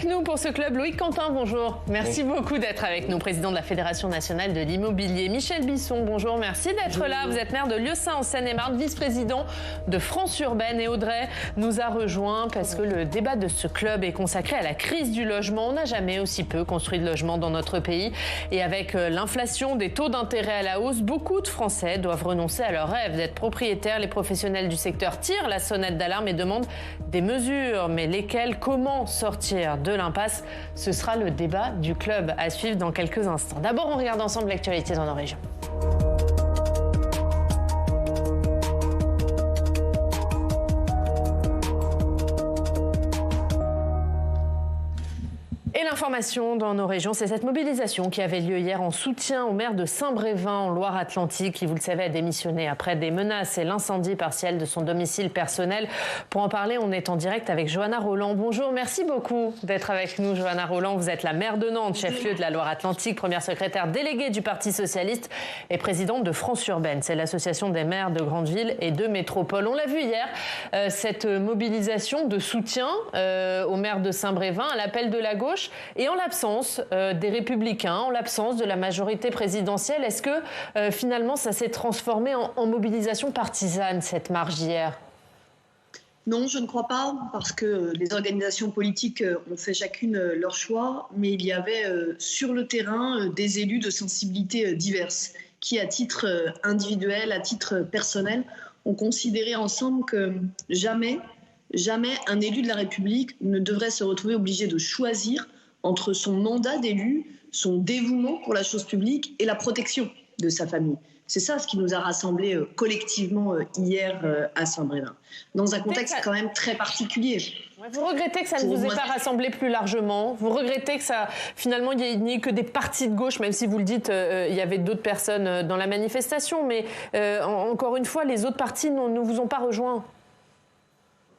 Avec nous pour ce club, Loïc Quentin, bonjour. Merci beaucoup d'être avec nous, président de la Fédération nationale de l'immobilier. Michel Bisson, bonjour, merci d'être là. Vous êtes maire de Lieusaint en Seine-et-Marne, vice-président de France Urbaine. Et Audrey nous a rejoint parce que le débat de ce club est consacré à la crise du logement. On n'a jamais aussi peu construit de logements dans notre pays. Et avec l'inflation, des taux d'intérêt à la hausse, beaucoup de Français doivent renoncer à leur rêve d'être propriétaires. Les professionnels du secteur tirent la sonnette d'alarme et demandent des mesures. Mais lesquelles? Comment sortir de l'impasse? Ce sera le débat du club à suivre dans quelques instants. D'abord, on regarde ensemble l'actualité dans nos régions. Et l'information dans nos régions, c'est cette mobilisation qui avait lieu hier en soutien au maire de Saint-Brévin en Loire-Atlantique, qui, vous le savez, a démissionné après des menaces et l'incendie partiel de son domicile personnel. Pour en parler, on est en direct avec Johanna Roland. Bonjour, merci beaucoup d'être avec nous, Johanna Roland. Vous êtes la maire de Nantes, chef-lieu de la Loire-Atlantique, première secrétaire déléguée du Parti socialiste et présidente de France Urbaine. C'est l'association des maires de grandes villes et de métropoles. On l'a vu hier, cette mobilisation de soutien au maire de Saint-Brévin à l'appel de la gauche. Et en l'absence des Républicains, en l'absence de la majorité présidentielle, est-ce que finalement ça s'est transformé en mobilisation partisane, cette marche d'hier ? Non, je ne crois pas, parce que les organisations politiques ont fait chacune leur choix, mais il y avait sur le terrain des élus de sensibilités diverses qui, à titre individuel, à titre personnel, ont considéré ensemble que jamais un élu de la République ne devrait se retrouver obligé de choisir entre son mandat d'élu, son dévouement pour la chose publique et la protection de sa famille. C'est ça ce qui nous a rassemblés collectivement hier à Saint-Brévin, dans un contexte quand même très particulier. Vous regrettez que ça ne vous ait pas rassemblé plus largement? Vous regrettez que ça, finalement, il n'y ait que des partis de gauche, même si vous le dites, il y avait d'autres personnes dans la manifestation, mais encore une fois, les autres partis ne vous ont pas rejoints?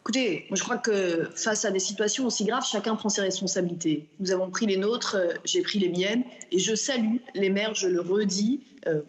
Écoutez, moi je crois que face à des situations aussi graves, chacun prend ses responsabilités. Nous avons pris les nôtres, j'ai pris les miennes, et je salue les maires, je le redis.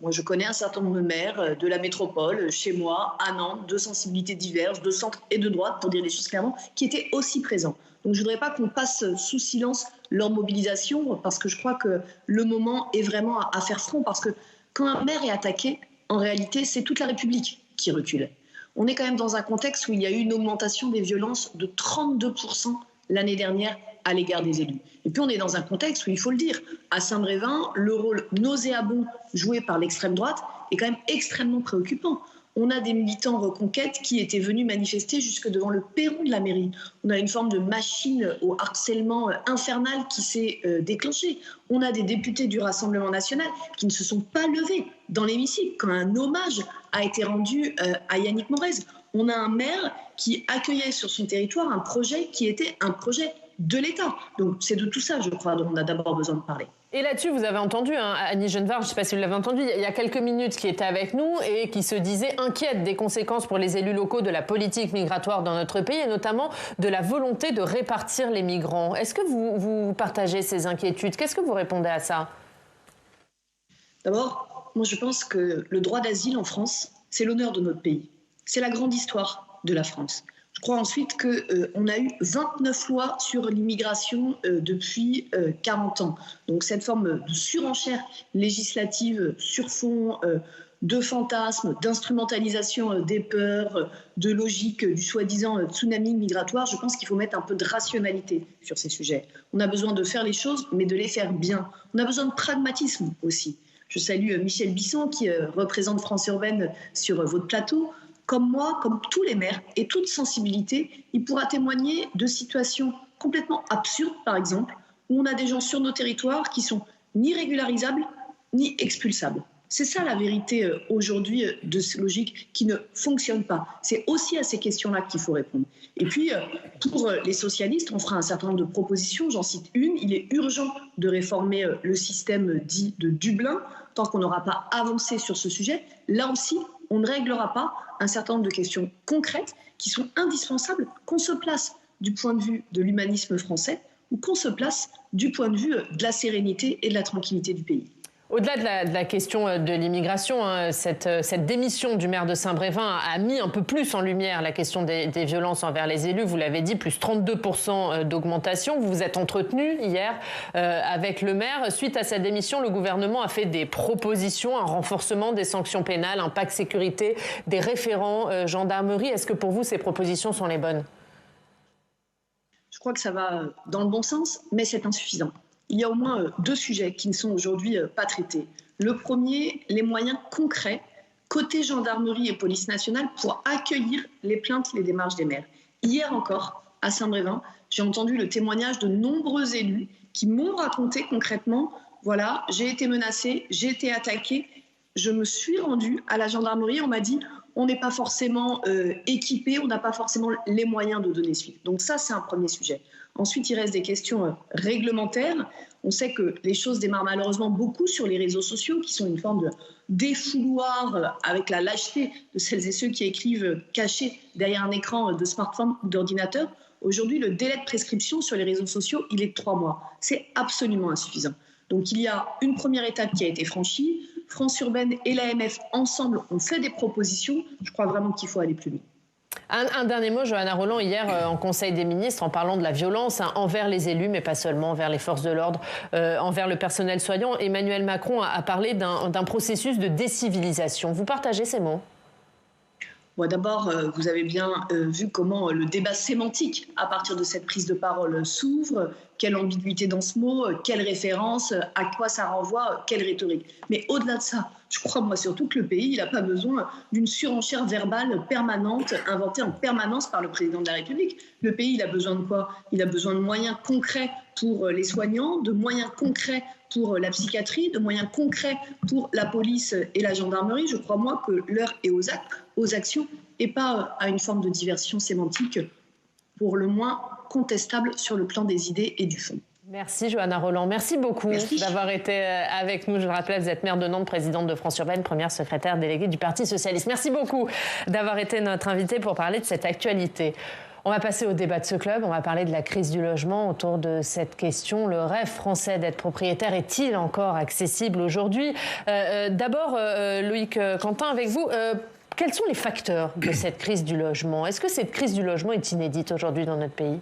Moi je connais un certain nombre de maires de la métropole, chez moi, à Nantes, de sensibilités diverses, de centre et de droite, pour dire les choses clairement, qui étaient aussi présents. Donc je ne voudrais pas qu'on passe sous silence leur mobilisation, parce que je crois que le moment est vraiment à faire front, parce que quand un maire est attaqué, en réalité, c'est toute la République qui recule. On est quand même dans un contexte où il y a eu une augmentation des violences de 32% l'année dernière à l'égard des élus. Et puis on est dans un contexte où, il faut le dire, à Saint-Brévin, le rôle nauséabond joué par l'extrême droite est quand même extrêmement préoccupant. On a des militants Reconquête qui étaient venus manifester jusque devant le perron de la mairie. On a une forme de machine au harcèlement infernal qui s'est déclenchée. On a des députés du Rassemblement national qui ne se sont pas levés dans l'hémicycle quand un hommage a été rendu à Yannick Morez. On a un maire qui accueillait sur son territoire un projet qui était un projet de l'État. Donc c'est de tout ça, je crois, dont on a d'abord besoin de parler. Et là-dessus, vous avez entendu Annie Genevard, je ne sais pas si vous l'avez entendu, il y a quelques minutes, qui était avec nous et qui se disait inquiète des conséquences pour les élus locaux de la politique migratoire dans notre pays et notamment de la volonté de répartir les migrants. Est-ce que vous partagez ces inquiétudes? Qu'est-ce que vous répondez à ça? D'abord, moi je pense que le droit d'asile en France, c'est l'honneur de notre pays. C'est la grande histoire de la France. Je crois ensuite qu'on a eu 29 lois sur l'immigration depuis 40 ans. Donc cette forme de surenchère législative sur fond de fantasmes, d'instrumentalisation des peurs, de logique du soi-disant tsunami migratoire, je pense qu'il faut mettre un peu de rationalité sur ces sujets. On a besoin de faire les choses, mais de les faire bien. On a besoin de pragmatisme aussi. Je salue Michel Bisson qui représente France Urbaine sur votre plateau. Comme moi, comme tous les maires et toute sensibilité, il pourra témoigner de situations complètement absurdes, par exemple, où on a des gens sur nos territoires qui sont ni régularisables, ni expulsables. C'est ça la vérité aujourd'hui de ces logiques qui ne fonctionnent pas. C'est aussi à ces questions-là qu'il faut répondre. Et puis, pour les socialistes, on fera un certain nombre de propositions. J'en cite une. Il est urgent de réformer le système dit de Dublin. Tant qu'on n'aura pas avancé sur ce sujet, là aussi, on ne réglera pas un certain nombre de questions concrètes qui sont indispensables, qu'on se place du point de vue de l'humanisme français ou qu'on se place du point de vue de la sérénité et de la tranquillité du pays. Au-delà de la question de l'immigration, cette démission du maire de Saint-Brévin a mis un peu plus en lumière la question des violences envers les élus. Vous l'avez dit, plus 32% d'augmentation. Vous vous êtes entretenu hier avec le maire. Suite à cette démission, le gouvernement a fait des propositions, un renforcement des sanctions pénales, un pacte sécurité, des référents gendarmerie. Est-ce que pour vous, ces propositions sont les bonnes ? Je crois que ça va dans le bon sens, mais c'est insuffisant. Il y a au moins 2 sujets qui ne sont aujourd'hui pas traités. Le premier, les moyens concrets, côté gendarmerie et police nationale, pour accueillir les plaintes, les démarches des maires. Hier encore, à Saint-Brévin, j'ai entendu le témoignage de nombreux élus qui m'ont raconté concrètement, voilà, j'ai été menacé, j'ai été attaqué, je me suis rendue à la gendarmerie, on m'a dit, on n'est pas forcément équipé, on n'a pas forcément les moyens de donner suite. Donc ça, c'est un premier sujet. Ensuite, il reste des questions réglementaires. On sait que les choses démarrent malheureusement beaucoup sur les réseaux sociaux, qui sont une forme de défouloir avec la lâcheté de celles et ceux qui écrivent cachés derrière un écran de smartphone ou d'ordinateur. Aujourd'hui, le délai de prescription sur les réseaux sociaux, il est de 3 mois. C'est absolument insuffisant. Donc il y a une première étape qui a été franchie. France Urbaine et l'AMF, ensemble, ont fait des propositions. Je crois vraiment qu'il faut aller plus loin. Un dernier mot, Johanna Rolland, hier en Conseil des ministres, en parlant de la violence envers les élus, mais pas seulement, envers les forces de l'ordre, envers le personnel soignant, Emmanuel Macron a parlé d'un processus de décivilisation. Vous partagez ces mots ? Bon, d'abord, vous avez bien vu comment le débat sémantique, à partir de cette prise de parole, s'ouvre. Quelle ambiguïté dans ce mot, quelle référence, à quoi ça renvoie, quelle rhétorique. Mais au-delà de ça, je crois moi surtout que le pays, il n'a pas besoin d'une surenchère verbale permanente, inventée en permanence par le président de la République. Le pays, il a besoin de quoi ? Il a besoin de moyens concrets pour les soignants, de moyens concrets pour la psychiatrie, de moyens concrets pour la police et la gendarmerie. Je crois moi que l'heure est aux actes, aux actions, et pas à une forme de diversion sémantique, pour le moins contestable sur le plan des idées et du fond. Merci Johanna Rolland. Merci beaucoup d'avoir été avec nous. Je le rappelle, vous êtes maire de Nantes, présidente de France Urbaine, première secrétaire déléguée du Parti socialiste. Merci beaucoup d'avoir été notre invitée pour parler de cette actualité. On va passer au débat de ce club. On va parler de la crise du logement autour de cette question. Le rêve français d'être propriétaire est-il encore accessible aujourd'hui ? D'abord, Loïc Quentin, avec vous, quels sont les facteurs de cette crise du logement ? Est-ce que cette crise du logement est inédite aujourd'hui dans notre pays ?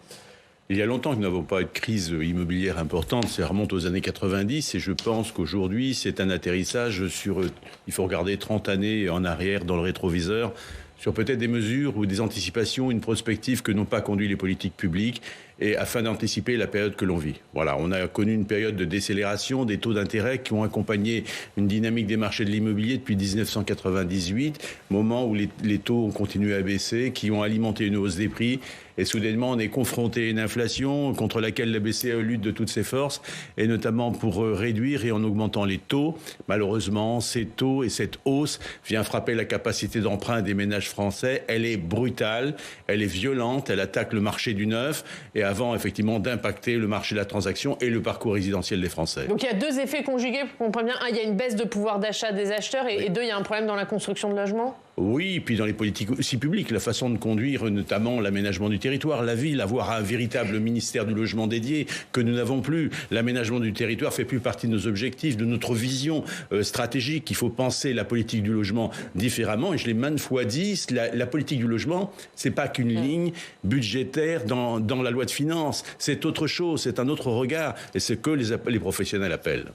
Il y a longtemps que nous n'avons pas eu de crise immobilière importante, ça remonte aux années 90 et je pense qu'aujourd'hui c'est un atterrissage sur, il faut regarder 30 années en arrière dans le rétroviseur, sur peut-être des mesures ou des anticipations, une prospective que n'ont pas conduit les politiques publiques et afin d'anticiper la période que l'on vit. Voilà, on a connu une période de décélération des taux d'intérêt qui ont accompagné une dynamique des marchés de l'immobilier depuis 1998, moment où les taux ont continué à baisser, qui ont alimenté une hausse des prix. Et soudainement, on est confronté à une inflation contre laquelle la BCE lutte de toutes ses forces, et notamment pour réduire et en augmentant les taux. Malheureusement, ces taux et cette hausse vient frapper la capacité d'emprunt des ménages français. Elle est brutale, elle est violente, elle attaque le marché du neuf, et avant effectivement d'impacter le marché de la transaction et le parcours résidentiel des Français. Donc il y a 2 effets conjugués pour qu'on comprenne bien. Un, il y a une baisse de pouvoir d'achat des acheteurs, et 2, il y a un problème dans la construction de logements. Oui, puis dans les politiques aussi publiques, la façon de conduire notamment l'aménagement du territoire, la ville, avoir un véritable ministère du logement dédié que nous n'avons plus. L'aménagement du territoire fait plus partie de nos objectifs, de notre vision stratégique. Il faut penser la politique du logement différemment. Et je l'ai maintes fois dit, la politique du logement, c'est pas qu'une ligne budgétaire dans la loi de finances. C'est autre chose, c'est un autre regard. Et c'est que les professionnels appellent.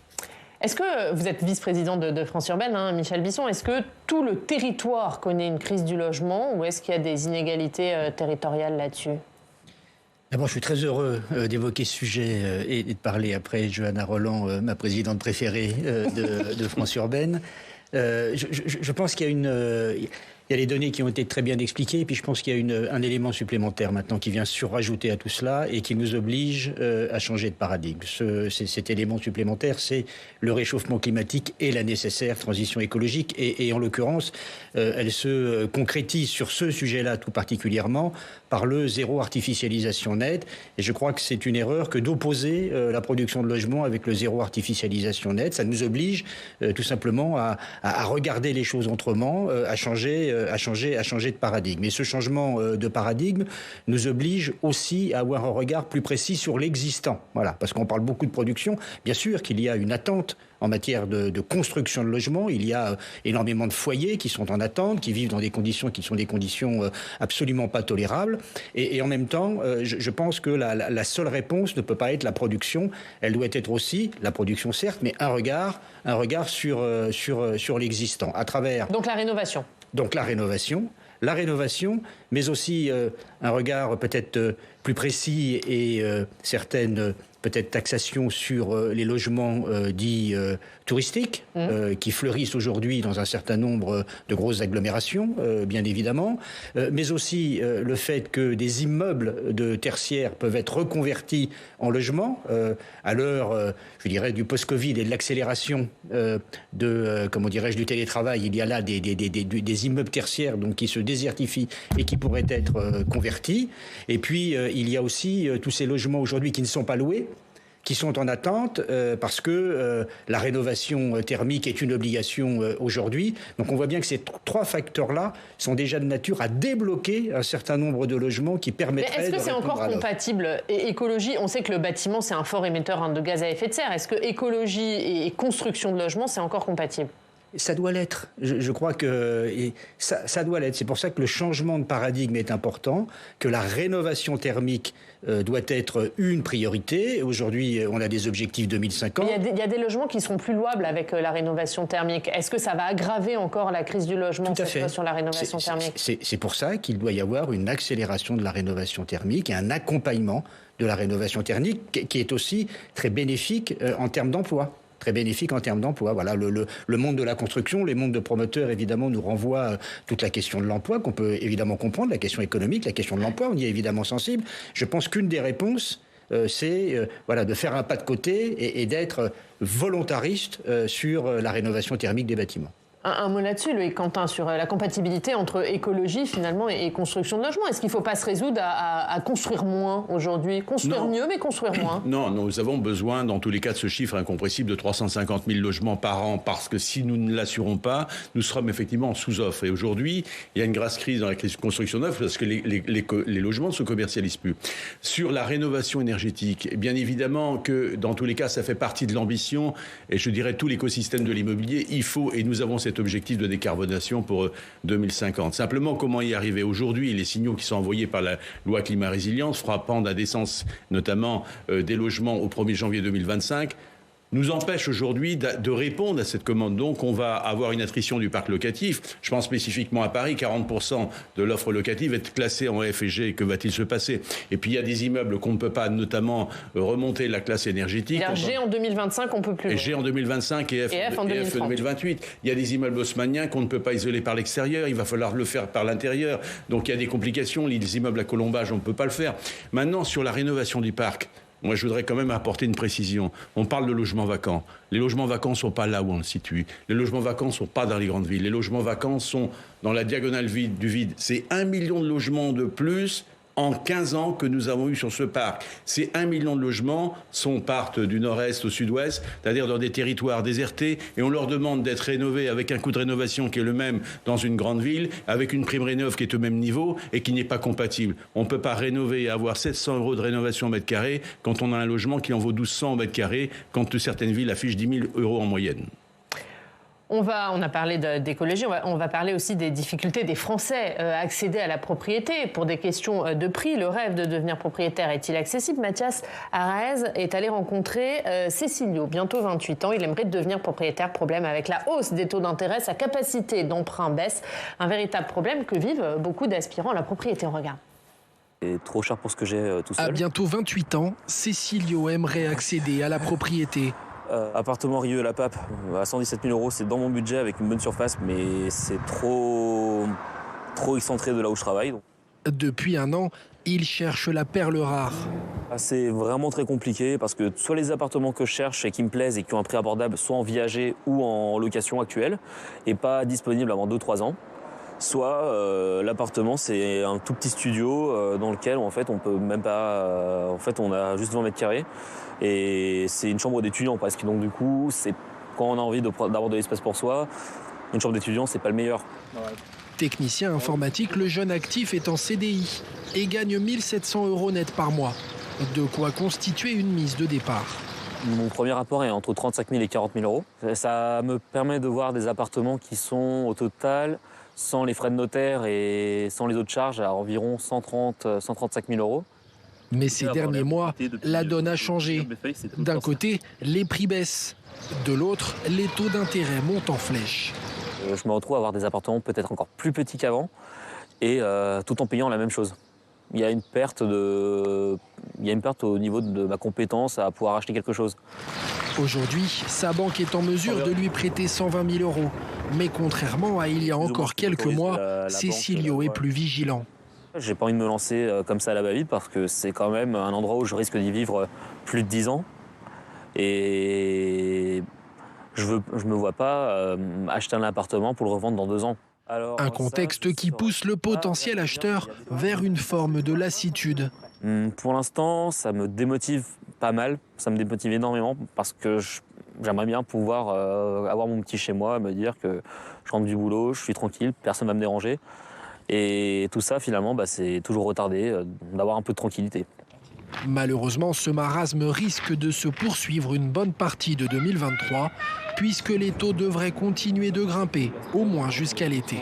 Est-ce que vous êtes vice-président de France Urbaine, Michel Bisson, est-ce que tout le territoire connaît une crise du logement ou est-ce qu'il y a des inégalités territoriales là-dessus ? D'abord, je suis très heureux d'évoquer ce sujet et de parler après Johanna Rolland, ma présidente préférée de France Urbaine. Je pense qu'il y a il y a les données qui ont été très bien expliquées, et puis je pense qu'il y a un élément supplémentaire maintenant qui vient surajouter à tout cela et qui nous oblige à changer de paradigme. Cet élément supplémentaire, c'est le réchauffement climatique et la nécessaire transition écologique. Et en l'occurrence, elle se concrétise sur ce sujet-là tout particulièrement par le zéro artificialisation nette. Et je crois que c'est une erreur que d'opposer la production de logements avec le zéro artificialisation nette. Ça nous oblige tout simplement à regarder les choses autrement, à changer à changer de paradigme. Et ce changement de paradigme nous oblige aussi à avoir un regard plus précis sur l'existant. Voilà, parce qu'on parle beaucoup de production. Bien sûr qu'il y a une attente en matière de construction de logements. Il y a énormément de foyers qui sont en attente, qui vivent dans des conditions qui sont des conditions absolument pas tolérables. Et en même temps, je pense que la seule réponse ne peut pas être la production. Elle doit être aussi, la production certes, mais un regard sur l'existant, à travers... Donc la rénovation. Donc la rénovation, mais aussi un regard peut-être plus précis et certaines peut-être taxation sur les logements dits touristiques qui fleurissent aujourd'hui dans un certain nombre de grosses agglomérations, bien évidemment, mais aussi le fait que des immeubles de tertiaire peuvent être reconvertis en logements à l'heure, je dirais, du post-Covid et de l'accélération du télétravail. Il y a là des immeubles tertiaires donc qui se désertifient et qui pourraient être convertis. Et puis il y a aussi tous ces logements aujourd'hui qui ne sont pas loués, qui sont en attente parce que la rénovation thermique est une obligation aujourd'hui. Donc on voit bien que ces trois facteurs-là sont déjà de nature à débloquer un certain nombre de logements qui permettraient... Mais est-ce que c'est encore compatible et écologie? On sait que le bâtiment, c'est un fort émetteur de gaz à effet de serre. Est-ce que écologie et construction de logements, c'est encore compatible? Ça doit l'être. Je crois que ça doit l'être. C'est pour ça que le changement de paradigme est important, que la rénovation thermique doit être une priorité. Aujourd'hui, on a des objectifs 2050. Il y a des logements qui seront plus louables avec la rénovation thermique. Est-ce que ça va aggraver encore la crise du logement sur la rénovation thermique? C'est pour ça qu'il doit y avoir une accélération de la rénovation thermique et un accompagnement de la rénovation thermique qui est aussi très bénéfique en termes d'emploi. Très bénéfique en termes d'emploi. Voilà, le monde de la construction, les mondes de promoteurs, évidemment, nous renvoient toute la question de l'emploi, qu'on peut évidemment comprendre, la question économique, la question de l'emploi, on y est évidemment sensible. Je pense qu'une des réponses, c'est de faire un pas de côté et d'être volontariste sur la rénovation thermique des bâtiments. Un mot là-dessus, Loïc Quentin, sur la compatibilité entre écologie, finalement, et construction de logements. Est-ce qu'il ne faut pas se résoudre à construire moins aujourd'hui? Construire mieux, mais construire moins? Non, nous avons besoin, dans tous les cas, de ce chiffre incompressible de 350 000 logements par an, parce que si nous ne l'assurons pas, nous serons effectivement en sous-offre. Et aujourd'hui, il y a une grasse crise dans la crise de construction neuve, parce que les logements ne se commercialisent plus. Sur la rénovation énergétique, bien évidemment que, dans tous les cas, ça fait partie de l'ambition, et je dirais tout l'écosystème de l'immobilier. Il faut, et nous avons cet objectif de décarbonation pour 2050. Simplement, comment y arriver? Aujourd'hui, les signaux qui sont envoyés par la loi climat-résilience, frappant d'indécence notamment des logements au 1er janvier 2025, nous empêche aujourd'hui de répondre à cette commande. Donc on va avoir une attrition du parc locatif. Je pense spécifiquement à Paris, 40% de l'offre locative est classée en F et G. Que va-t-il se passer? Et puis il y a des immeubles qu'on ne peut pas notamment remonter la classe énergétique. G en 2025, on ne peut plus. Et G en 2025 et F en 2028. Il y a des immeubles haussmanniens qu'on ne peut pas isoler par l'extérieur. Il va falloir le faire par l'intérieur. Donc il y a des complications. Les immeubles à colombage, on ne peut pas le faire. Maintenant, sur la rénovation du parc, moi, je voudrais quand même apporter une précision. On parle de logements vacants. Les logements vacants ne sont pas là où on le situe. Les logements vacants ne sont pas dans les grandes villes. Les logements vacants sont dans la diagonale du vide. C'est 1 million de logements de plus en 15 ans que nous avons eu sur ce parc. Ces 1 million de logements partent du nord-est au sud-ouest, c'est-à-dire dans des territoires désertés, et on leur demande d'être rénovés avec un coût de rénovation qui est le même dans une grande ville, avec une prime rénov qui est au même niveau et qui n'est pas compatible. On ne peut pas rénover et avoir 700 € de rénovation au mètre carré quand on a un logement qui en vaut 1200 au mètre carré, quand certaines villes affichent 10 000 € en moyenne. On a parlé d'écologie, on va parler aussi des difficultés des Français à accéder à la propriété pour des questions de prix. Le rêve de devenir propriétaire est-il accessible? Mathias Araez est allé rencontrer Cécilio, bientôt 28 ans. Il aimerait devenir propriétaire. Problème avec la hausse des taux d'intérêt, sa capacité d'emprunt baisse. Un véritable problème que vivent beaucoup d'aspirants à la propriété. On regarde. C'est trop cher pour ce que j'ai tout seul. À bientôt 28 ans, Cécilio aimerait accéder à la propriété. Appartement Rieux la Pape, à 117 000 €, c'est dans mon budget avec une bonne surface, mais c'est trop excentré de là où je travaille. Depuis 1 an, il cherche la perle rare. C'est vraiment très compliqué parce que soit les appartements que je cherche et qui me plaisent et qui ont un prix abordable, soit en viager ou en location actuelle, et pas disponibles avant 2-3 ans. Soit l'appartement, c'est un tout petit studio dans lequel en fait on peut même pas, on a juste 20 mètres carrés et c'est une chambre d'étudiant presque. Donc du coup, c'est quand on a envie d'avoir de l'espace pour soi, une chambre d'étudiant, c'est pas le meilleur. Technicien informatique, le jeune actif est en CDI et gagne 1 700 € net par mois. De quoi constituer une mise de départ. Mon premier rapport est entre 35 000 et 40 000 €. Ça me permet de voir des appartements qui sont au total, sans les frais de notaire et sans les autres charges, à environ 135 000 €. Mais ces derniers mois, la donne a changé. D'un côté, les prix baissent. De l'autre, les taux d'intérêt montent en flèche. Je me retrouve à avoir des appartements peut-être encore plus petits qu'avant et tout en payant la même chose. Il y a une perte au niveau de ma compétence à pouvoir acheter quelque chose. Aujourd'hui, sa banque est en mesure de lui prêter 120 000 €. Mais contrairement à il y a encore quelques mois, Cecilio est plus vigilant. J'ai pas envie de me lancer comme ça à la va-vite parce que c'est quand même un endroit où je risque d'y vivre plus de 10 ans. Et je me vois pas acheter un appartement pour le revendre dans 2 ans. Alors, un contexte qui pousse le potentiel acheteur vers une forme de lassitude. Pour l'instant, ça me démotive pas mal, ça me démotive énormément parce que j'aimerais bien pouvoir avoir mon petit chez moi, me dire que je rentre du boulot, je suis tranquille, personne ne va me déranger. Et tout ça, finalement, c'est toujours retardé d'avoir un peu de tranquillité. Malheureusement, ce marasme risque de se poursuivre une bonne partie de 2023, puisque les taux devraient continuer de grimper, au moins jusqu'à l'été.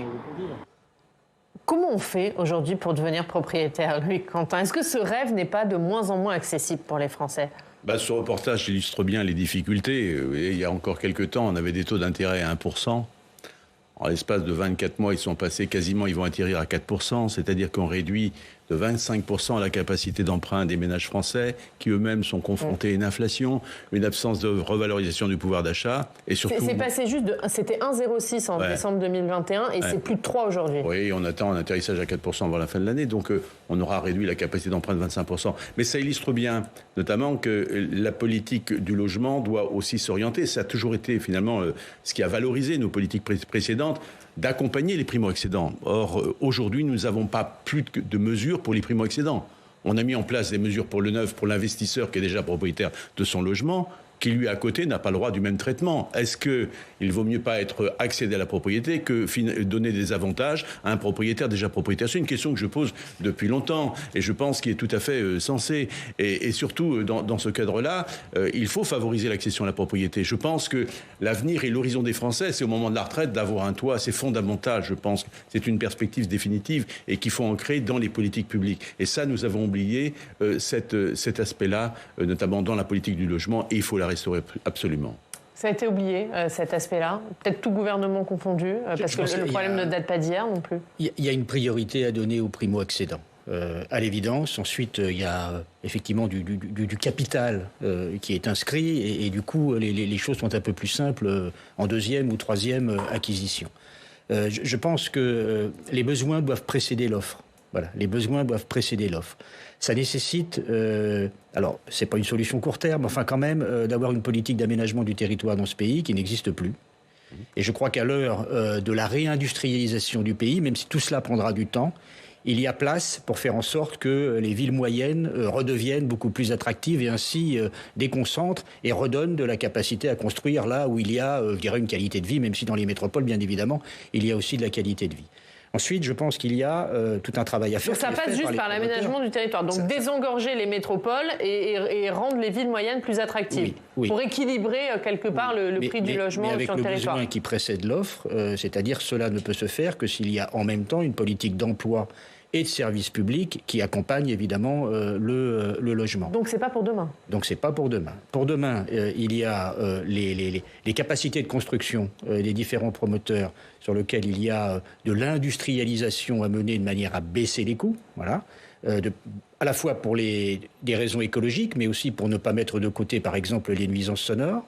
Comment on fait aujourd'hui pour devenir propriétaire, Louis Quentin? Est-ce que ce rêve n'est pas de moins en moins accessible pour les Français? Ce reportage illustre bien les difficultés. Et il y a encore quelques temps, on avait des taux d'intérêt à 1%. En l'espace de 24 mois, ils sont passés quasiment, ils vont atterrir à 4%, c'est-à-dire qu'on réduit de 25% la capacité d'emprunt des ménages français, qui eux-mêmes sont confrontés à une inflation, une absence de revalorisation du pouvoir d'achat, et surtout... C'est passé juste c'était 1,06 en décembre 2021, et c'est plus de 3 aujourd'hui. Oui, on attend un atterrissage à 4% avant la fin de l'année, donc on aura réduit la capacité d'emprunt de 25%. Mais ça illustre bien, notamment, que la politique du logement doit aussi s'orienter. Ça a toujours été, finalement, ce qui a valorisé nos politiques précédentes, d'accompagner les primo-accédants. Or, aujourd'hui, nous n'avons pas plus de mesures pour les primo-accédants. On a mis en place des mesures pour le neuf, pour l'investisseur qui est déjà propriétaire de son logement, qui lui à côté n'a pas le droit du même traitement. Est-ce qu'il vaut mieux pas être accéder à la propriété que donner des avantages à un propriétaire déjà propriétaire? C'est une question que je pose depuis longtemps et je pense qu'il est tout à fait sensé. Et surtout, dans ce cadre-là, il faut favoriser l'accession à la propriété. Je pense que l'avenir et l'horizon des Français, c'est au moment de la retraite d'avoir un toit. C'est fondamental, je pense. C'est une perspective définitive et qu'il faut ancrer dans les politiques publiques. Et ça, nous avons oublié cet aspect-là, notamment dans la politique du logement, et il faut la restaurer absolument. Ça a été oublié, cet aspect-là, peut-être tout gouvernement confondu, parce que le problème ne date pas d'hier non plus. Il y a une priorité à donner aux primo-accédants, à l'évidence. Ensuite, il y a effectivement du capital qui est inscrit, et du coup, les choses sont un peu plus simples en deuxième ou troisième acquisition. Je pense que les besoins doivent précéder l'offre. Voilà, les besoins doivent précéder l'offre. Ça nécessite, alors c'est pas une solution court terme, enfin quand même, d'avoir une politique d'aménagement du territoire dans ce pays qui n'existe plus. Et je crois qu'à l'heure de la réindustrialisation du pays, même si tout cela prendra du temps, il y a place pour faire en sorte que les villes moyennes redeviennent beaucoup plus attractives et ainsi déconcentrent et redonnent de la capacité à construire là où il y a, je dirais, une qualité de vie, même si dans les métropoles, bien évidemment, il y a aussi de la qualité de vie. Ensuite, je pense qu'il y a tout un travail à faire. Donc ça passe juste par l'aménagement du territoire. Donc désengorger les métropoles et rendre les villes moyennes plus attractives. Oui. Pour équilibrer quelque part le prix du logement sur le territoire. Avec le besoin qui précède l'offre, c'est-à-dire cela ne peut se faire que s'il y a en même temps une politique d'emploi et de services publics qui accompagnent évidemment le logement. Donc c'est pas pour demain. Donc c'est pas pour demain. Pour demain, il y a les capacités de construction des différents promoteurs sur lesquels il y a de l'industrialisation à mener de manière à baisser les coûts, voilà, à la fois pour des raisons écologiques, mais aussi pour ne pas mettre de côté, par exemple, les nuisances sonores.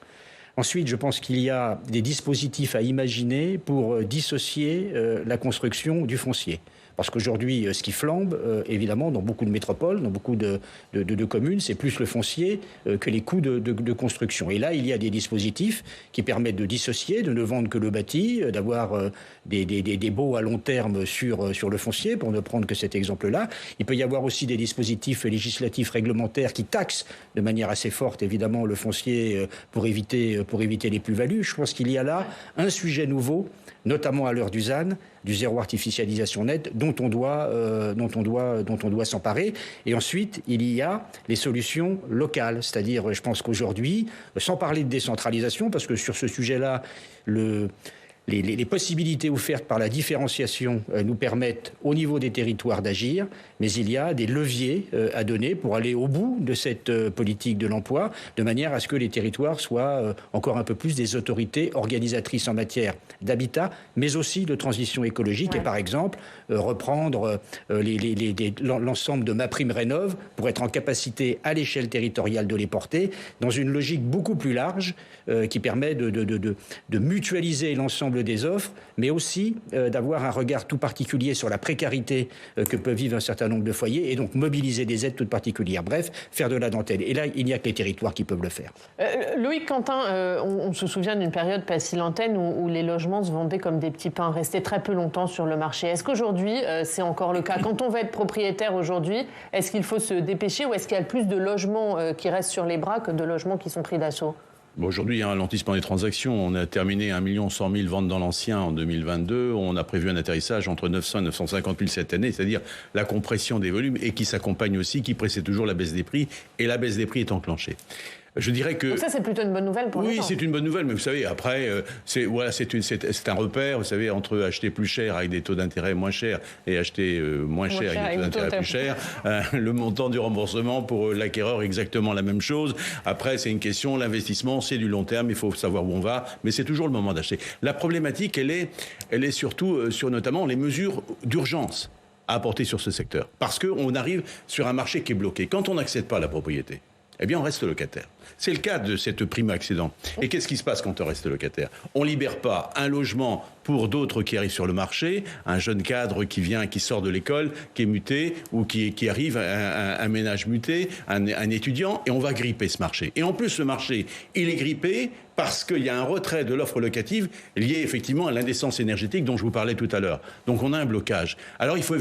Ensuite, je pense qu'il y a des dispositifs à imaginer pour dissocier la construction du foncier. Parce qu'aujourd'hui, ce qui flambe, évidemment, dans beaucoup de métropoles, dans beaucoup de communes, c'est plus le foncier que les coûts de construction. Et là, il y a des dispositifs qui permettent de dissocier, de ne vendre que le bâti, d'avoir des baux à long terme sur le foncier, pour ne prendre que cet exemple-là. Il peut y avoir aussi des dispositifs législatifs réglementaires qui taxent de manière assez forte, évidemment, le foncier pour éviter les plus-values. Je pense qu'il y a là un sujet nouveau, notamment à l'heure du ZAN, du zéro artificialisation nette dont on doit s'emparer. Et ensuite, il y a les solutions locales. C'est-à-dire, je pense qu'aujourd'hui, sans parler de décentralisation, parce que sur ce sujet-là, les possibilités offertes par la différenciation nous permettent au niveau des territoires d'agir, mais il y a des leviers à donner pour aller au bout de cette politique de l'emploi, de manière à ce que les territoires soient encore un peu plus des autorités organisatrices en matière d'habitat, mais aussi de transition écologique. Ouais. Et par exemple, reprendre l'ensemble de MaPrimeRénov' pour être en capacité à l'échelle territoriale de les porter dans une logique beaucoup plus large qui permet de mutualiser l'ensemble des offres, mais aussi d'avoir un regard tout particulier sur la précarité que peuvent vivre un certain nombre de foyers et donc mobiliser des aides toutes particulières. Bref, faire de la dentelle. Et là, il n'y a que les territoires qui peuvent le faire. Loïc Quentin, on se souvient d'une période pas si lointaine où les logements se vendaient comme des petits pains, restaient très peu longtemps sur le marché. Est-ce qu'aujourd'hui, c'est encore le cas? Quand on va être propriétaire aujourd'hui, est-ce qu'il faut se dépêcher ou est-ce qu'il y a plus de logements qui restent sur les bras que de logements qui sont pris d'assaut? Bon, aujourd'hui, il y a un ralentissement des transactions. On a terminé 1 100 000 ventes dans l'ancien en 2022. On a prévu un atterrissage entre 900 et 950 000 cette année, c'est-à-dire la compression des volumes et qui s'accompagne aussi, qui précède toujours la baisse des prix. Et la baisse des prix est enclenchée. Je dirais que... Donc ça, c'est plutôt une bonne nouvelle pour les gens. Oui, c'est une bonne nouvelle, mais vous savez, après, c'est un repère, vous savez, entre acheter plus cher avec des taux d'intérêt moins chers et acheter moins cher avec des taux d'intérêt plus chers. Le montant du remboursement pour l'acquéreur, exactement la même chose. Après, c'est une question, l'investissement, c'est du long terme, il faut savoir où on va, mais c'est toujours le moment d'acheter. La problématique, elle est surtout sur notamment les mesures d'urgence à apporter sur ce secteur. Parce qu'on arrive sur un marché qui est bloqué. Quand on n'accède pas à la propriété, eh bien, on reste locataire. C'est le cas de cette primo-accédant. Et qu'est-ce qui se passe quand on reste locataire? On ne libère pas un logement pour d'autres qui arrivent sur le marché, un jeune cadre qui vient, qui sort de l'école, qui est muté, ou qui arrive, un ménage muté, un étudiant, et on va gripper ce marché. Et en plus, le marché, il est grippé parce qu'il y a un retrait de l'offre locative lié effectivement à l'indécence énergétique dont je vous parlais tout à l'heure. Donc on a un blocage. Alors il faut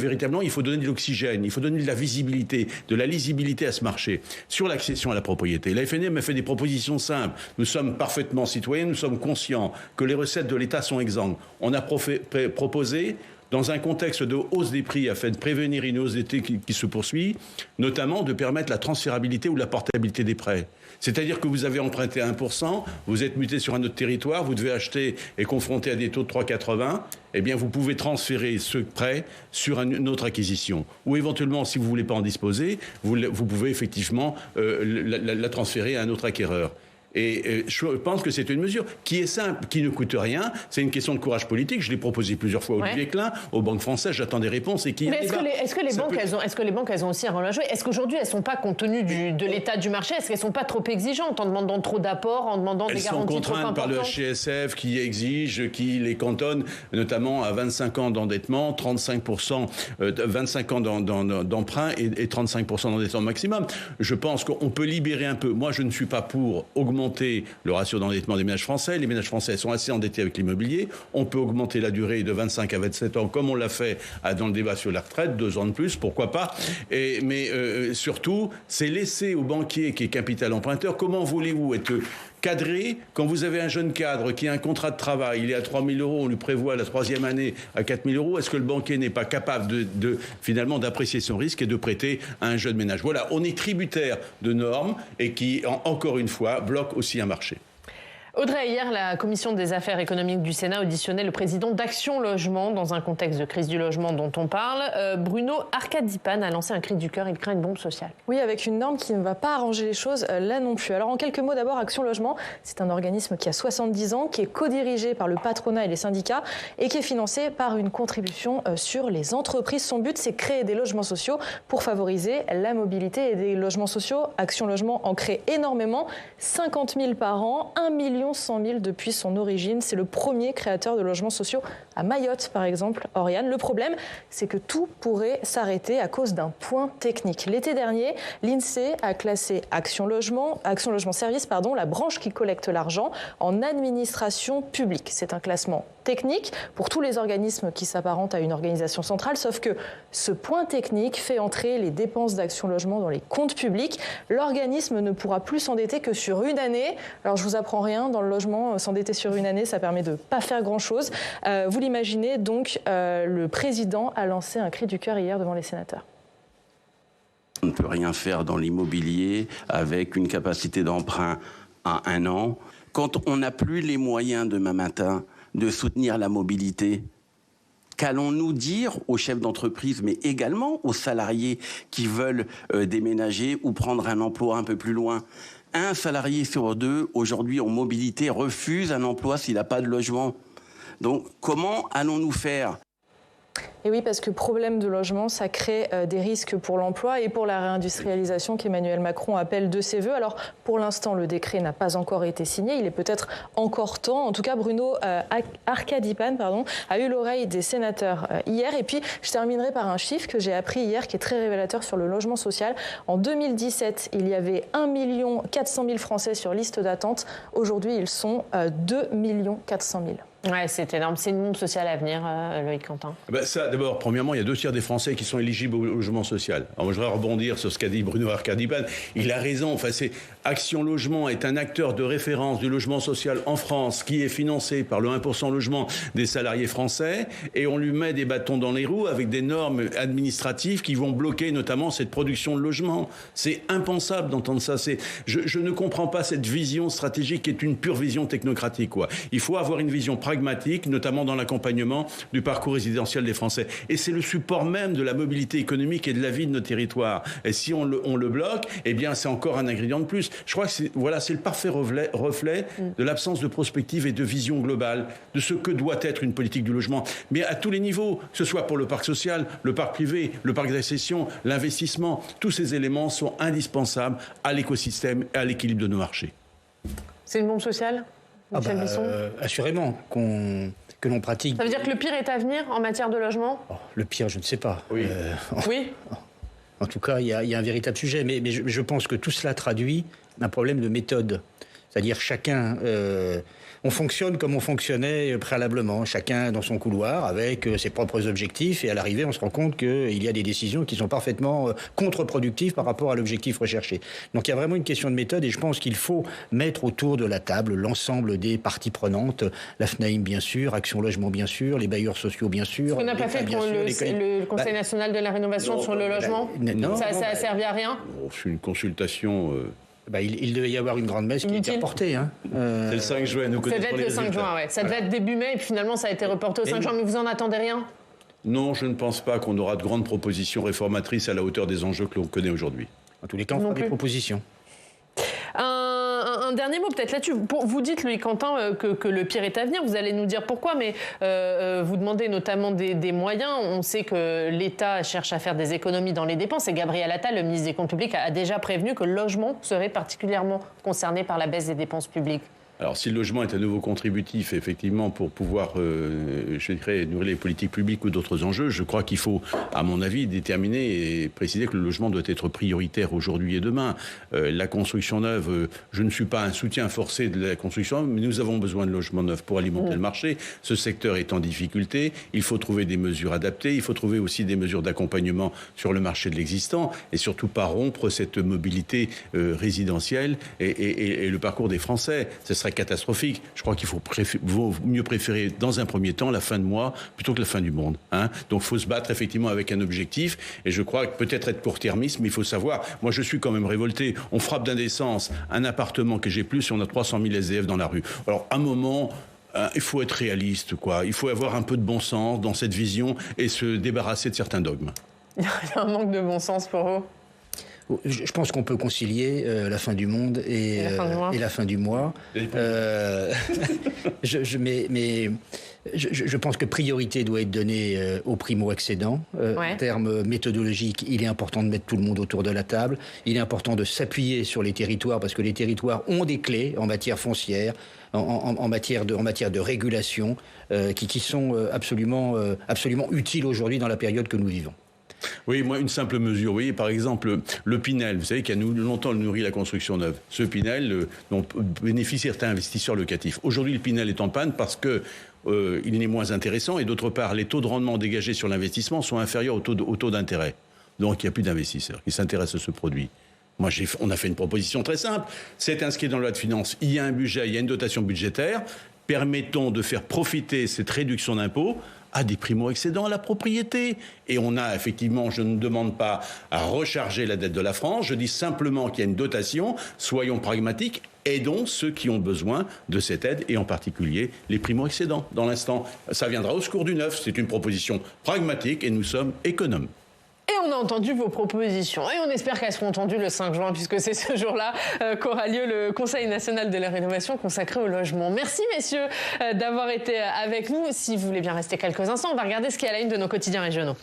donner de l'oxygène, il faut donner de la visibilité, de la lisibilité à ce marché sur l'accession à la propriété. La FNM a fait des propositions simples. Nous sommes parfaitement citoyens, nous sommes conscients que les recettes de l'État sont exsangues. On a proposé, dans un contexte de hausse des prix afin de prévenir une hausse d'été qui se poursuit, notamment de permettre la transférabilité ou la portabilité des prêts. C'est-à-dire que vous avez emprunté 1%, vous êtes muté sur un autre territoire, vous devez acheter et confronté à des taux de 3,80, eh bien vous pouvez transférer ce prêt sur une autre acquisition. Ou éventuellement, si vous ne voulez pas en disposer, vous pouvez effectivement la transférer à un autre acquéreur. Et je pense que c'est une mesure qui est simple, qui ne coûte rien. C'est une question de courage politique. Je l'ai proposé plusieurs fois à Olivier Klein, aux banques françaises. J'attends des réponses. Et qui mais est-ce que les banques, elles ont aussi un rôle à jouer? Est-ce qu'aujourd'hui, elles ne sont pas, compte tenu de l'état du marché, est-ce qu'elles ne sont pas trop exigeantes en demandant trop d'apports, en demandant des garanties trop importantes? Elles sont contraintes par le HCSF qui exige, qui les cantonne notamment à 25 ans d'endettement, 35%, 25 ans d'emprunt et 35% d'endettement maximum. Je pense qu'on peut libérer un peu. Moi, je ne suis pas pour augmenter le ratio d'endettement des ménages français. Les ménages français sont assez endettés avec l'immobilier. On peut augmenter la durée de 25 à 27 ans, comme on l'a fait dans le débat sur la retraite, 2 ans de plus, pourquoi pas. Mais surtout, c'est laisser aux banquiers qui est capital emprunteur. Comment voulez-vous être cadré quand vous avez un jeune cadre qui a un contrat de travail, il est à 3 000 €, on lui prévoit la 3e année à 4 000 €, est-ce que le banquier n'est pas capable finalement d'apprécier son risque et de prêter à un jeune ménage? Voilà, on est tributaire de normes et qui, encore une fois, bloquent aussi un marché. Audrey, hier, la Commission des affaires économiques du Sénat auditionnait le président d'Action Logement dans un contexte de crise du logement dont on parle. Bruno Arcadipan a lancé un cri du cœur, il craint une bombe sociale. Oui, avec une norme qui ne va pas arranger les choses là non plus. Alors en quelques mots d'abord, Action Logement, c'est un organisme qui a 70 ans, qui est co-dirigé par le patronat et les syndicats et qui est financé par une contribution sur les entreprises. Son but, c'est créer des logements sociaux pour favoriser la mobilité et des logements sociaux. Action Logement en crée énormément, 50 000 par an, 1 100 000 depuis son origine. C'est le premier créateur de logements sociaux à Mayotte, par exemple, Oriane. Le problème, c'est que tout pourrait s'arrêter à cause d'un point technique. L'été dernier, l'INSEE a classé Action Logement Service, la branche qui collecte l'argent, en administration publique. C'est un classement technique pour tous les organismes qui s'apparentent à une organisation centrale, sauf que ce point technique fait entrer les dépenses d'Action Logement dans les comptes publics. L'organisme ne pourra plus s'endetter que sur une année. Alors, je vous apprends rien, dans le logement. S'endetter sur une année, ça permet de ne pas faire grand-chose. Vous l'imaginez, donc, le président a lancé un cri du cœur hier devant les sénateurs. On ne peut rien faire dans l'immobilier avec une capacité d'emprunt à 1 an. Quand on n'a plus les moyens demain matin de soutenir la mobilité, qu'allons-nous dire aux chefs d'entreprise, mais également aux salariés qui veulent déménager ou prendre un emploi un peu plus loin ? Un salarié sur 2, aujourd'hui en mobilité, refuse un emploi s'il n'a pas de logement. Donc comment allons-nous faire ? Et oui, parce que problème de logement, ça crée des risques pour l'emploi et pour la réindustrialisation qu'Emmanuel Macron appelle de ses voeux. Alors, pour l'instant, le décret n'a pas encore été signé. Il est peut-être encore temps. En tout cas, Bruno Arcadipan a eu l'oreille des sénateurs hier. Et puis, je terminerai par un chiffre que j'ai appris hier qui est très révélateur sur le logement social. En 2017, il y avait 1 400 000 Français sur liste d'attente. Aujourd'hui, ils sont 2 400 000. Ouais, c'est énorme. C'est une bombe sociale à venir, Loïc Quentin. Ça, d'abord, premièrement, il y a 2 tiers des Français qui sont éligibles au logement social. Alors, moi, je voudrais rebondir sur ce qu'a dit Bruno Arcadipan. Il a raison. Enfin, Action Logement est un acteur de référence du logement social en France qui est financé par le 1% logement des salariés français et on lui met des bâtons dans les roues avec des normes administratives qui vont bloquer notamment cette production de logements. C'est impensable d'entendre ça. Je ne comprends pas cette vision stratégique qui est une pure vision technocratique, quoi. Il faut avoir une vision pragmatique, notamment dans l'accompagnement du parcours résidentiel des Français. Et c'est le support même de la mobilité économique et de la vie de nos territoires. Et si on le bloque, eh bien, c'est encore un ingrédient de plus. Je crois que c'est le parfait reflet de l'absence de prospective et de vision globale de ce que doit être une politique du logement. Mais à tous les niveaux, que ce soit pour le parc social, le parc privé, le parc d'accession, l'investissement, tous ces éléments sont indispensables à l'écosystème et à l'équilibre de nos marchés. C'est une bombe sociale, Michel Bisson ? Assurément que l'on pratique. Ça veut dire que le pire est à venir en matière de logement ? Le pire, je ne sais pas. Oui. Oui. En tout cas, il y a un véritable sujet. Mais je pense que tout cela traduit un problème de méthode. C'est-à-dire chacun... on fonctionne comme on fonctionnait préalablement, chacun dans son couloir, avec ses propres objectifs, et à l'arrivée, on se rend compte qu'il y a des décisions qui sont parfaitement contre-productives par rapport à l'objectif recherché. Donc il y a vraiment une question de méthode, et je pense qu'il faut mettre autour de la table l'ensemble des parties prenantes, la FNAIM bien sûr, Action Logement bien sûr, les bailleurs sociaux bien sûr. Ce qu'on n'a pas fait pour le Conseil national de la rénovation sur le logement, ça a servi à rien. C'est une consultation... il devait y avoir une grande messe qui a été reportée. C'est le 5 juin, nous connaissons les résultats. Ça devait être le 5 juin, ouais. Ça devait être début mai, et puis finalement, ça a été reporté au 5 juin. Mais vous en attendez rien ? Non, je ne pense pas qu'on aura de grandes propositions réformatrices à la hauteur des enjeux que l'on connaît aujourd'hui. En tous les cas, on fera des propositions. Un dernier mot peut-être là-dessus. Vous dites, Loïc Quentin, que le pire est à venir. Vous allez nous dire pourquoi, mais vous demandez notamment des moyens. On sait que l'État cherche à faire des économies dans les dépenses. Et Gabriel Attal, le ministre des Comptes publics, a déjà prévenu que le logement serait particulièrement concerné par la baisse des dépenses publiques. Alors, si le logement est un nouveau contributif, effectivement, pour pouvoir, nourrir les politiques publiques ou d'autres enjeux, je crois qu'il faut, à mon avis, déterminer et préciser que le logement doit être prioritaire aujourd'hui et demain. La construction neuve, je ne suis pas un soutien forcé de la construction neuve, mais nous avons besoin de logements neufs pour alimenter le marché. Ce secteur est en difficulté. Il faut trouver des mesures adaptées. Il faut trouver aussi des mesures d'accompagnement sur le marché de l'existant et surtout pas rompre cette mobilité résidentielle et le parcours des Français. Ce serait catastrophique. Je crois qu'il vaut mieux préférer dans un premier temps la fin de mois plutôt que la fin du monde. Donc il faut se battre effectivement avec un objectif et je crois que peut-être être court-termiste, mais il faut savoir, moi je suis quand même révolté, on frappe d'indécence un appartement que j'ai plus et on a 300 000 SDF dans la rue. Alors à un moment... il faut être réaliste, quoi. Il faut avoir un peu de bon sens dans cette vision et se débarrasser de certains dogmes. Il y a un manque de bon sens pour vous ? Je pense qu'on peut concilier la fin du monde et la fin du mois. Je pense que priorité doit être donnée aux primo-accédants. En termes méthodologiques, il est important de mettre tout le monde autour de la table. Il est important de s'appuyer sur les territoires parce que les territoires ont des clés en matière foncière, en matière de régulation qui sont absolument utiles aujourd'hui dans la période que nous vivons. Oui, moi, une simple mesure. Vous voyez, par exemple, le Pinel, vous savez, qui a longtemps nourri la construction neuve. Ce Pinel dont bénéficient certains investisseurs locatifs. Aujourd'hui, le Pinel est en panne parce que il est moins intéressant et d'autre part, les taux de rendement dégagés sur l'investissement sont inférieurs au taux d'intérêt. Donc, il n'y a plus d'investisseurs qui s'intéressent à ce produit. On a fait une proposition très simple. C'est inscrit dans la loi de finances. Il y a un budget, il y a une dotation budgétaire. Permettons de faire profiter cette réduction d'impôt à des primo-accédants à la propriété. Et on a effectivement, je ne demande pas à recharger la dette de la France, je dis simplement qu'il y a une dotation, soyons pragmatiques, aidons ceux qui ont besoin de cette aide, et en particulier les primo-accédants. Dans l'instant, ça viendra au secours du neuf, c'est une proposition pragmatique et nous sommes économes. Et on a entendu vos propositions et on espère qu'elles seront entendues le 5 juin puisque c'est ce jour-là qu'aura lieu le Conseil national de la rénovation consacré au logement. Merci messieurs d'avoir été avec nous. Si vous voulez bien rester quelques instants, on va regarder ce qui est à la une de nos quotidiens régionaux.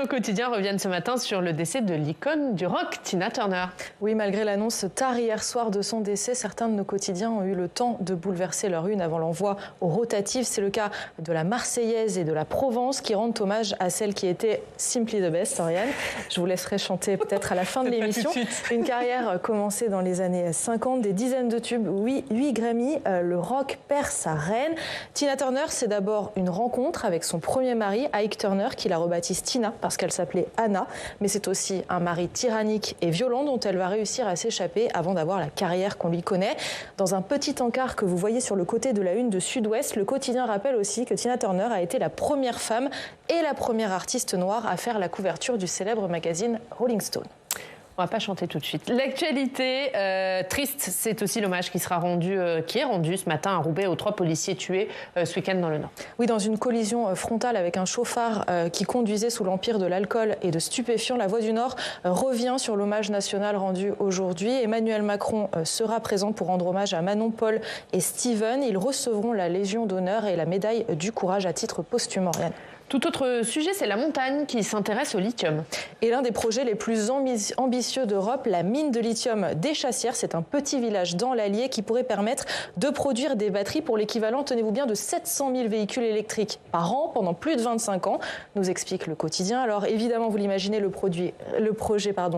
Au quotidien reviennent ce matin sur le décès de l'icône du rock, Tina Turner. Oui, malgré l'annonce tard hier soir de son décès, certains de nos quotidiens ont eu le temps de bouleverser leur une avant l'envoi aux rotatives. C'est le cas de la Marseillaise et de la Provence qui rendent hommage à celle qui était Simply the Best, Oriane. Je vous laisserai chanter peut-être à la fin de l'émission. Une carrière commencée dans les années 50, des dizaines de tubes, 8 Grammy, le rock perd sa reine. Tina Turner, c'est d'abord une rencontre avec son premier mari, Ike Turner, qui la rebaptise Tina parce qu'elle s'appelait Anna, mais c'est aussi un mari tyrannique et violent dont elle va réussir à s'échapper avant d'avoir la carrière qu'on lui connaît. Dans un petit encart que vous voyez sur le côté de la une de Sud-Ouest, le quotidien rappelle aussi que Tina Turner a été la première femme et la première artiste noire à faire la couverture du célèbre magazine Rolling Stone. On va pas chanter tout de suite. L'actualité triste, c'est aussi l'hommage qui est rendu ce matin à Roubaix aux 3 policiers tués ce week-end dans le Nord. Oui, dans une collision frontale avec un chauffard qui conduisait sous l'empire de l'alcool et de stupéfiants. La Voix du Nord revient sur l'hommage national rendu aujourd'hui. Emmanuel Macron sera présent pour rendre hommage à Manon, Paul et Steven. Ils recevront la Légion d'honneur et la médaille du courage à titre posthume, Oriane. Tout autre sujet, c'est la montagne qui s'intéresse au lithium. Et l'un des projets les plus ambitieux d'Europe, la mine de lithium des Chassières, c'est un petit village dans l'Allier qui pourrait permettre de produire des batteries pour l'équivalent, tenez-vous bien, de 700 000 véhicules électriques par an pendant plus de 25 ans, nous explique le quotidien. Alors évidemment, vous l'imaginez, le projet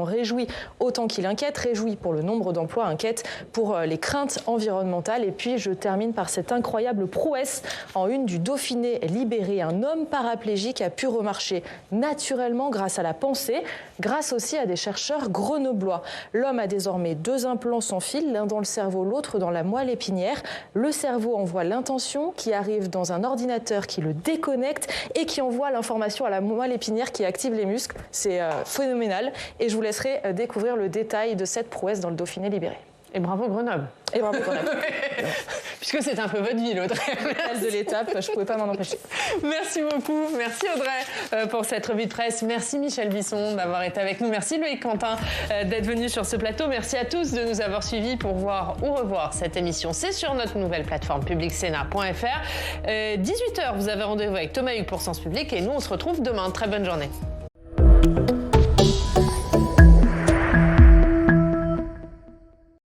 réjouit autant qu'il inquiète, réjouit pour le nombre d'emplois, inquiète pour les craintes environnementales. Et puis je termine par cette incroyable prouesse en une du Dauphiné libéré. Un homme paraplégique a pu remarcher naturellement grâce à la pensée, grâce aussi à des chercheurs grenoblois. L'homme a désormais 2 implants sans fil, l'un dans le cerveau, l'autre dans la moelle épinière. Le cerveau envoie l'intention qui arrive dans un ordinateur qui le déconnecte et qui envoie l'information à la moelle épinière qui active les muscles. C'est phénoménal et je vous laisserai découvrir le détail de cette prouesse dans le Dauphiné libéré. Et bravo Grenoble. Et bravo Grenoble. Puisque c'est un peu votre ville, Audrey. De l'étape, je ne pouvais pas m'en empêcher. Merci beaucoup. Merci Audrey pour cette revue de presse. Merci Michel Bisson d'avoir été avec nous. Merci Loïc Quentin d'être venu sur ce plateau. Merci à tous de nous avoir suivis pour voir ou revoir cette émission. C'est sur notre nouvelle plateforme publicsena.fr. 18h, vous avez rendez-vous avec Thomas Hugues pour Sens Public et nous on se retrouve demain. Très bonne journée.